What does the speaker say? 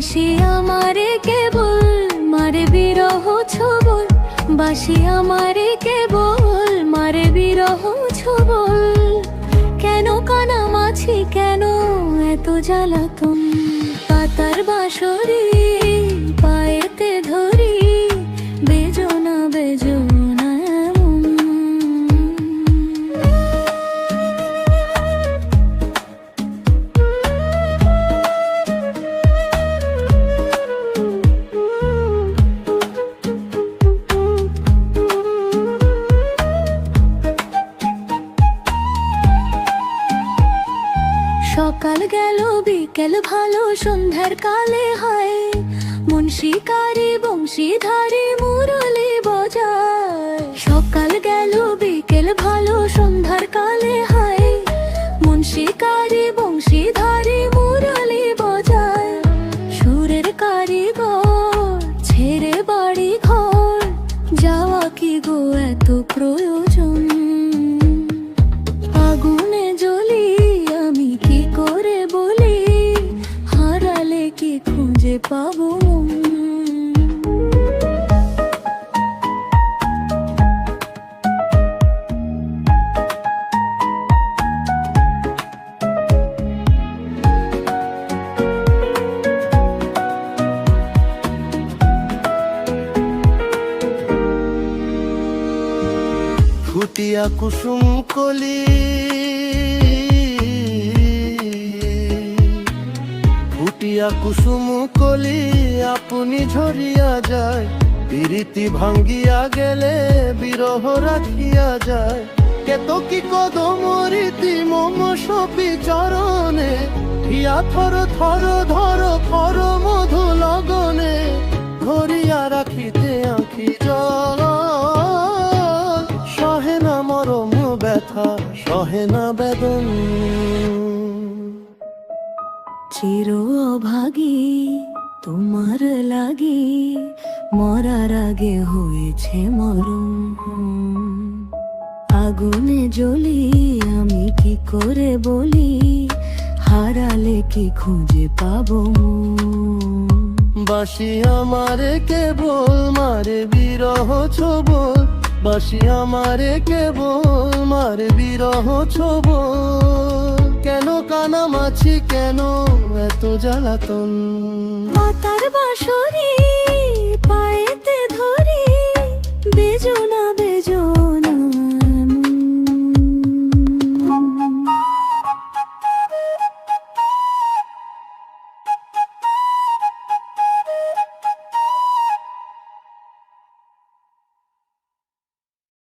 বাসি আমারে কেবল মারে বিরহ ছবল, বাসি আমারে কেবল মারে বিরহ ছবল। কেন কানামাছি, কেন এত জ্বালাতন? পাতার বাঁশরি পায়েতে ধরি, বেজনা বেজনা এমন। সকাল গেল বিকেল ভালো, সন্ধ্যার কালে হয় মন শিকারি বংশীধারী মুরলি বজায়। সকাল গেল বিকেল ভালো, সন্ধ্যার কালে হয় মন শিকারি বংশীধারী মুরলি বজায়। সুরের কারিগর ছেড়ে বাড়ি ঘর, যাওয়া কি গো এত প্রয়োজন? আগুনে জ্বলি আমি কি করে বলি, হারালে কি খুঁজে পাবো? ফুটিয়া কুসুম কলি, ফুটিয়া কুসুম কলি আপনি ঝরিয়া যায়। প্রীতি ভাঙ্গিয়া গেলে বিরহ রাখিয়া যায়। কেতকী কদম রীতি মম সপি চরণে, হিয়া থর থর ধর খর মধু লগনে। ধরিয়া রাখিতে আঁখি জল, সহে না মরম ব্যথা, সহে না বেদন। চির অভাগী তোমার লাগি, মরার আগে হয়েছে মরণ। আগুনে জ্বলি আমি কি করে বলি, হারালে কি খুঁজে পাবো? বাসি আমারে কেবল মারে বিরহ ছবল, বাসি আমারে কেবল মারে বিরহ ছবল। কেন কানামাছি, কেন এত জ্বালাতন? পাতার বাঁশরি পায়েতে ধরি, বেজনা